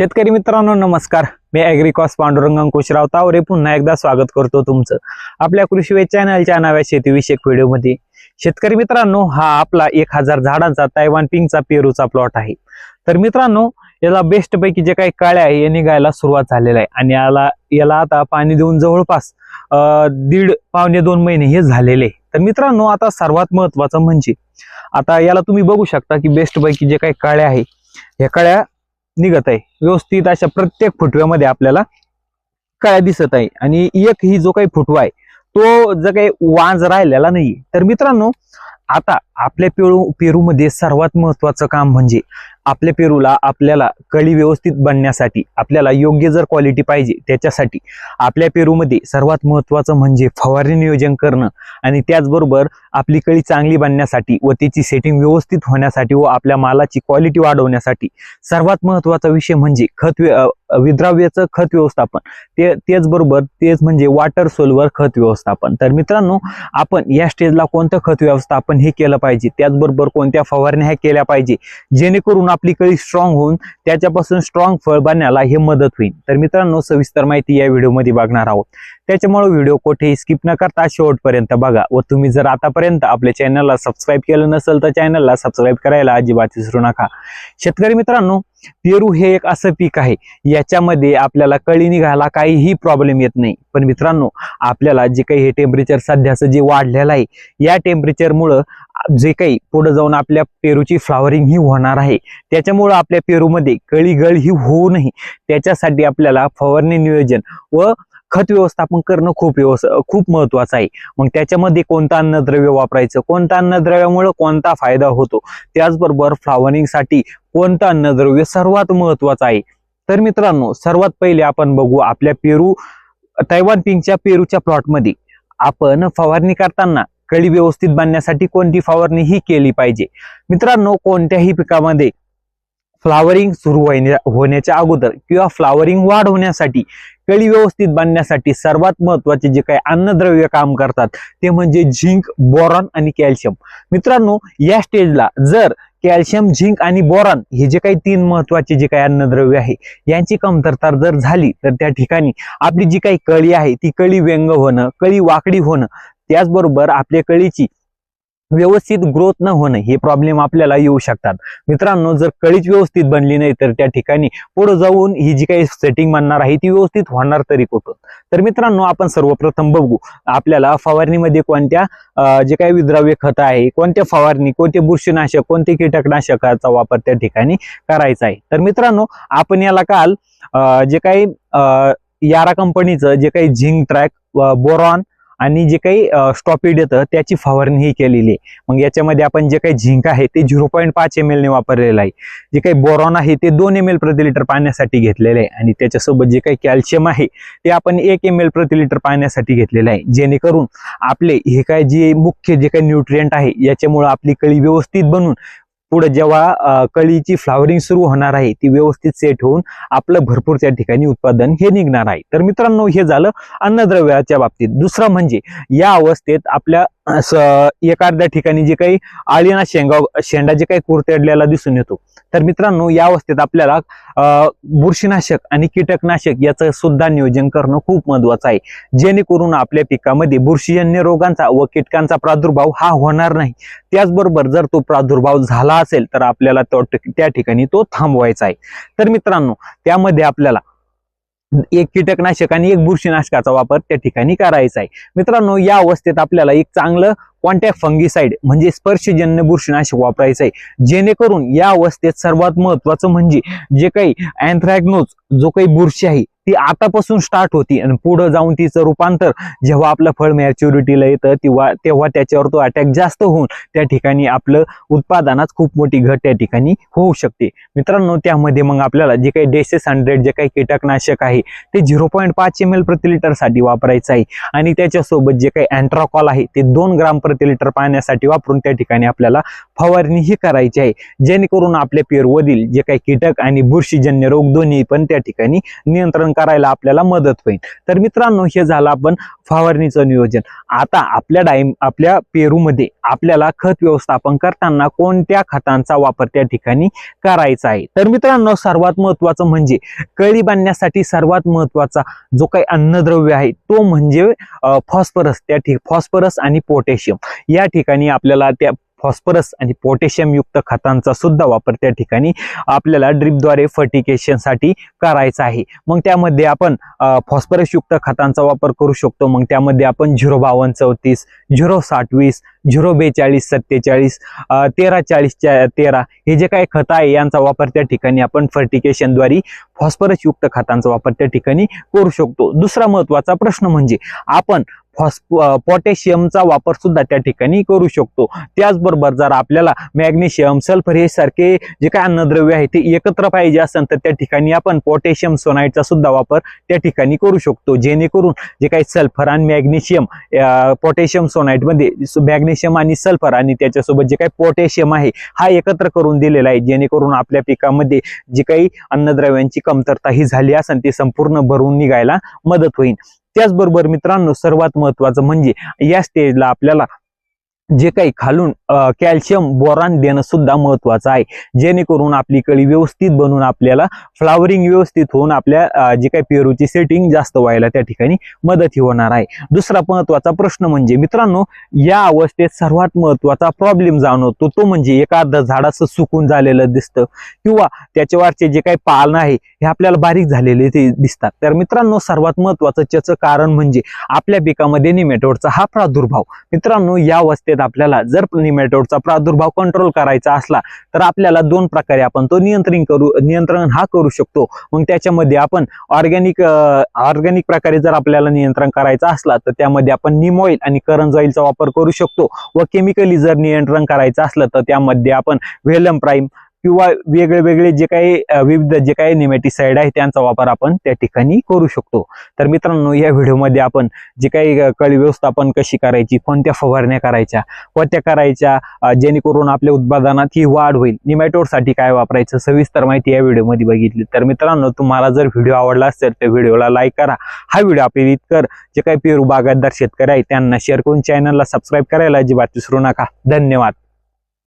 शेतकरी मित्रांनो नमस्कार. मी ॲग्रिकॉस पांडुरंग अंकुश रावतावरे पुन्हा एकदा स्वागत करतो तुमचं आपल्या कृषी चॅनलच्या नव्या शेतीविषयक व्हिडिओमध्ये. शेतकरी मित्रांनो, हा आपला 1000 झाडांचा तैवान पिंकचा पेरूचा प्लॉट आहे. तर मित्रांनो, याला बेस्ट पैकी जे काही काळे आहे हे निघायला सुरुवात झालेला आहे आणि याला आता पाणी देऊन जवळपास 1.5-2 महिने हे झालेले. तर मित्रांनो, आता सर्वात महत्वाचं म्हणजे आता याला तुम्ही बघू शकता की बेस्ट पैकी जे काही काळे आहे ह्या काळ्या निघत आहे व्यवस्थित. अशा प्रत्येक फुटव्यामध्ये आपल्याला काळ्या दिसत आहे आणि एक ही जो काही फुटवा आहे तो जो काही वांज राहिलेला नाही. तर मित्रांनो, आता आपल्या पेरूमध्ये सर्वात महत्वाचं काम म्हणजे आपल्या पेरूला आपल्याला कळी व्यवस्थित बनण्यासाठी आपल्याला योग्य जर क्वालिटी पाहिजे त्याच्यासाठी आपल्या पेरूमध्ये सर्वात महत्वाचं म्हणजे फवारणी नियोजन करणं आणि त्याचबरोबर आपली कळी चांगली बनण्यासाठी व त्याची सेटिंग व्यवस्थित होण्यासाठी व आपल्या मालाची क्वालिटी वाढवण्यासाठी सर्वात महत्वाचा विषय म्हणजे विद्राव्याचं खत व्यवस्थापन. तेच म्हणजे वॉटर सोल्युबल खत व्यवस्थापन. तर मित्रांनो, आपण या स्टेजला कोणतं खत व्यवस्थापन हे केलं पाहिजे, त्याचबरोबर कोणत्या फवारण्या ह्या केल्या पाहिजे जेणेकरून आपली कळी स्ट्रॉंग होऊन त्याच्यापासून स्ट्रॉंग फळ बनण्याला हे मदत होईल. तर मित्रांनो, सविस्तर माहिती या व्हिडिओमध्ये बघणार आहोत. त्याच्यामुळे व्हिडिओ कुठेही स्किप न करता शेवटपर्यंत बघा व तुम्ही जर आतापर्यंत आपल्या चॅनलला सबस्क्राईब केलं नसेल तर चॅनलला सबस्क्राईब करायला अजिबात विसरू नका. शेतकरी मित्रांनो, पेरू हे एक असं पीक आहे याच्यामध्ये आपल्याला कळी निघायला काहीही प्रॉब्लेम येत नाही. पण मित्रांनो, आपल्याला जे काही हे टेम्परेचर सध्याचं जे वाढलेलं आहे या टेम्परेचरमुळं जे काही पुढे जाऊन आपल्या पेरूची फ्लावरिंग ही होणार आहे त्याच्यामुळं आपल्या पेरूमध्ये कळी गळ ही होऊ नये त्याच्यासाठी आपल्याला फवारणी नियोजन व खत व्यवस्थापन करणं खूप महत्वाचं आहे. मग त्याच्यामध्ये कोणतं अन्नद्रव्य वापरायचं, कोणत्या अन्नद्रव्यामुळे कोणता फायदा होतो, त्याचबरोबर फ्लावरिंगसाठी कोणतं अन्नद्रव्य सर्वात महत्वाचं आहे. तर मित्रांनो, सर्वात पहिले आपण बघू आपल्या तैवान पिंकच्या पेरूच्या प्लॉटमध्ये आपण फवारणी करताना कळी व्यवस्थित बनण्यासाठी कोणती फवारणी ही केली पाहिजे. मित्रांनो, कोणत्याही पिकामध्ये फ्लावरिंग सुरू होण्याच्या अगोदर किंवा फ्लावरिंग वाढवण्यासाठी कळी व्यवस्थित बनण्यासाठी सर्वात महत्वाचे जे काही अन्नद्रव्य काम करतात ते म्हणजे झिंक, बोरॉन आणि कॅल्शियम. मित्रांनो, या स्टेजला जर कॅल्शियम, झिंक आणि बोरॉन हे जे काही 3 महत्वाचे जे काही अन्नद्रव्य आहे यांची कमतरता जर झाली तर त्या ठिकाणी आपली जी काही कळी आहे ती कळी व्यंग होणं, कळी वाकडी होणं, त्याचबरोबर आपल्या कळीची व्यवस्थित ग्रोथ न होणं हे प्रॉब्लेम आपल्याला येऊ शकतात. मित्रांनो, जर कळीच व्यवस्थित बनली नाही तर त्या ठिकाणी पुढे जाऊन ही जी काही सेटिंग बनणार आहे ती व्यवस्थित होणार तरी कुठं. तर मित्रांनो, आपण सर्वप्रथम बघू आपल्याला फवारणीमध्ये कोणत्या जे काही विद्राव्य खत आहे, कोणत्या फवारणी, कोणते बुरशीनाशक, कोणते कीटकनाशकाचा वापर त्या ठिकाणी करायचा आहे. तर मित्रांनो, आपण याला काल जे काही यारा कंपनीचं जे काही झिंक ट्रॅक, बोरॉन आणि जे काही स्टॉपिड येतं त्याची फवारणी ही केलेली आहे. मग याच्यामध्ये आपण जे काही झिंक आहे ते 0.5 ml ने वापरलेलं आहे, जे काही बोरॉन आहे ते 2 ml प्रति लिटर पाण्यासाठी घेतलेलं आहे आणि त्याच्यासोबत जे काही कॅल्शियम आहे ते आपण 1 ml प्रति लिटर पाण्यासाठी घेतलेलं आहे. जेणेकरून आपले हे काय जे मुख्य जे काही न्यूट्रिएंट आहे याच्यामुळे आपली कळी व्यवस्थित बनून पुढे जेव्हा कळीची फ्लावरिंग सुरू होणार आहे ती व्यवस्थित सेट होऊन आपलं भरपूर त्या ठिकाणी उत्पादन हे निघणार आहे. तर मित्रांनो, हे झालं अन्नद्रव्याच्या बाबतीत. दुसरं म्हणजे या अवस्थेत आपल्या एखाद्या ठिकाणी जे काही आळीना शेंडा जे काही कुरतडलेला दिसून येतो. तर मित्रांनो, या अवस्थेत आपल्याला बुरशीनाशक आणि कीटकनाशक याचं सुद्धा नियोजन करणं खूप महत्वाचं आहे जेणेकरून आपल्या पिकामध्ये बुरशीजन्य रोगांचा व कीटकांचा प्रादुर्भाव हा होणार नाही. त्याचबरोबर जर तो प्रादुर्भाव झाला असेल तर आपल्याला त्या ठिकाणी तो थांबवायचा आहे. तर मित्रांनो, त्यामध्ये आपल्याला 1 कीटकनाशक आणि 1 बुरशीनाशकाचा वापर त्या ठिकाणी करायचा आहे. मित्रांनो, या अवस्थेत आपल्याला एक चांगलं कॉन्टॅक्ट फंगीसाइड म्हणजे स्पर्शजन्य बुरशीनाशक वापरायचं आहे जेणेकरून या अवस्थेत सर्वात महत्वाचं म्हणजे जे काही अँथ्रॅक्नोज जो काही बुरशी आहे ती आतापासून स्टार्ट होती आणि पुढे जाऊन तिचं रूपांतर जेव्हा आपलं फळ मॅच्युरिटीला येतं तेव्हा त्याच्यावर तो अटॅक जास्त होऊन त्या ठिकाणी आपलं उत्पादनात खूप मोठी घट त्या ठिकाणी होऊ शकते. मित्रांनो, त्यामध्ये मग आपल्याला जे काही डेसेस 100 जे काही कीटकनाशक आहे ते 0.5 ml प्रति लिटर साठी वापरायचं आहे आणि त्याच्यासोबत जे काही अँट्राकॉल आहे ते 2 ग्राम प्रति लिटर पाण्यासाठी वापरून त्या ठिकाणी आपल्याला फवारणी ही करायची आहे, जेणेकरून आपल्या पेरूवरील जे काही कीटक आणि बुरशीजन्य रोग दोन्ही पण त्या ठिकाणी नियंत्रण करायला आपल्याला मदत होईल. तर मित्रांनो, हे झालं आपण फवारणीचं नियोजन. आता आपल्या पेरूमध्ये आपल्याला खत व्यवस्थापन करताना कोणत्या खतांचा वापर त्या ठिकाणी करायचा आहे. तर मित्रांनो, सर्वात महत्वाचं म्हणजे कळी बांधण्यासाठी सर्वात महत्वाचा जो काही अन्नद्रव्य आहे तो म्हणजे फॉस्फरस आणि पोटॅशियम. या ठिकाणी आपल्याला त्या फॉस्फरस आणि पोटॅशियम युक्त खतांचा सुद्धा वापर त्या ठिकाणी आपल्याला ड्रिपद्वारे फर्टिगेशनसाठी करायचा आहे. मग त्यामध्ये आपण फॉस्फरस युक्त खतांचा वापर करू शकतो. मग त्यामध्ये आपण 05234, 06020, 04247, 134013 हे जे काही खत आहे यांचा वापर त्या ठिकाणी आपण फर्टिगेशनद्वारे फॉस्फरस युक्त खतांचा वापर त्या ठिकाणी करू शकतो. दुसरा महत्वाचा प्रश्न म्हणजे आपण पोटॅशियमचा वापर सुद्धा त्या ठिकाणी करू शकतो. त्याचबरोबर जर आपल्याला मॅग्नेशियम, सल्फर हे सारखे जे काही अन्नद्रव्य आहे ते एकत्र पाहिजे असेल तर त्या ठिकाणी आपण पोटॅशियम सोनाईटचा सुद्धा वापर त्या ठिकाणी करू शकतो, जेणेकरून जे काही सल्फर आणि मॅग्नेशियम, पोटॅशियम सोनाईट मध्ये मॅग्नेशियम आणि सल्फर आणि त्याच्यासोबत जे काही पोटॅशियम आहे हा एकत्र करून दिलेला आहे, जेणेकरून आपल्या पिकामध्ये जी काही अन्नद्रव्यांची कमतरता ही झाली असेल ती संपूर्ण भरून निघायला मदत होईल. त्याचबरोबर मित्रांनो, सर्वात महत्वाचं म्हणजे या स्टेजला आपल्याला जे काही खालून कॅल्शियम बोरान देणं सुद्धा महत्वाचं आहे, जेणेकरून आपली कळी व्यवस्थित बनून आपल्याला फ्लावरिंग व्यवस्थित होऊन आपल्या जे काही पेरूची सेटिंग जास्त व्हायला त्या ठिकाणी मदत होणार आहे. दुसरा महत्वाचा प्रश्न म्हणजे मित्रांनो, या अवस्थेत सर्वात महत्वाचा प्रॉब्लेम जाणवतो तो म्हणजे एखादं झाडाचं सुकून झालेलं दिसतं किंवा त्याच्यावरचे जे काही पालन आहे हे आपल्याला बारीक झालेले ते दिसतात. तर मित्रांनो, सर्वात महत्वाचं त्याचं कारण म्हणजे आपल्या पिकामध्ये निमॅटोडचा हा प्रादुर्भाव. मित्रांनो, या अवस्थेत आपल्याला जर निमॅटोडचा प्रादुर्भाव कंट्रोल करायचा असला तर आपल्याला दोन प्रकारे आपण तो नियंत्रण हा करू शकतो. मग त्याच्यामध्ये आपण ऑर्गॅनिक प्रकारे जर आपल्याला नियंत्रण करायचा असला तर त्यामध्ये आपण नीम ऑइल आणि करंज ऑइलचा वापर करू शकतो, व केमिकली जर नियंत्रण करायचं असलं तर त्यामध्ये आपण व्हेलम प्राईम किंवा वेगळे जे काही विविध जे काही निमॅटिसाइड आहे त्यांचा वापर आपण त्या ठिकाणी करू शकतो. तर मित्रांनो, या व्हिडिओमध्ये आपण जे काही कळी व्यवस्थापन कशी करायची, कोणत्या फवारण्या करायच्या, जेणेकरून आपल्या उत्पादनात ही वाढ होईल, निमॅटोडसाठी काय वापरायचं, सविस्तर माहिती या व्हिडिओमध्ये बघितली. तर मित्रांनो, तुम्हाला जर व्हिडिओ आवडला असेल तर व्हिडिओला लाईक करा. हा व्हिडिओ आपल्या इतकर जे काही पेरू बागायतदार शेतकरी आहे त्यांना शेअर करून चॅनलला सबस्क्राईब करायला अजिबात विसरू नका. धन्यवाद.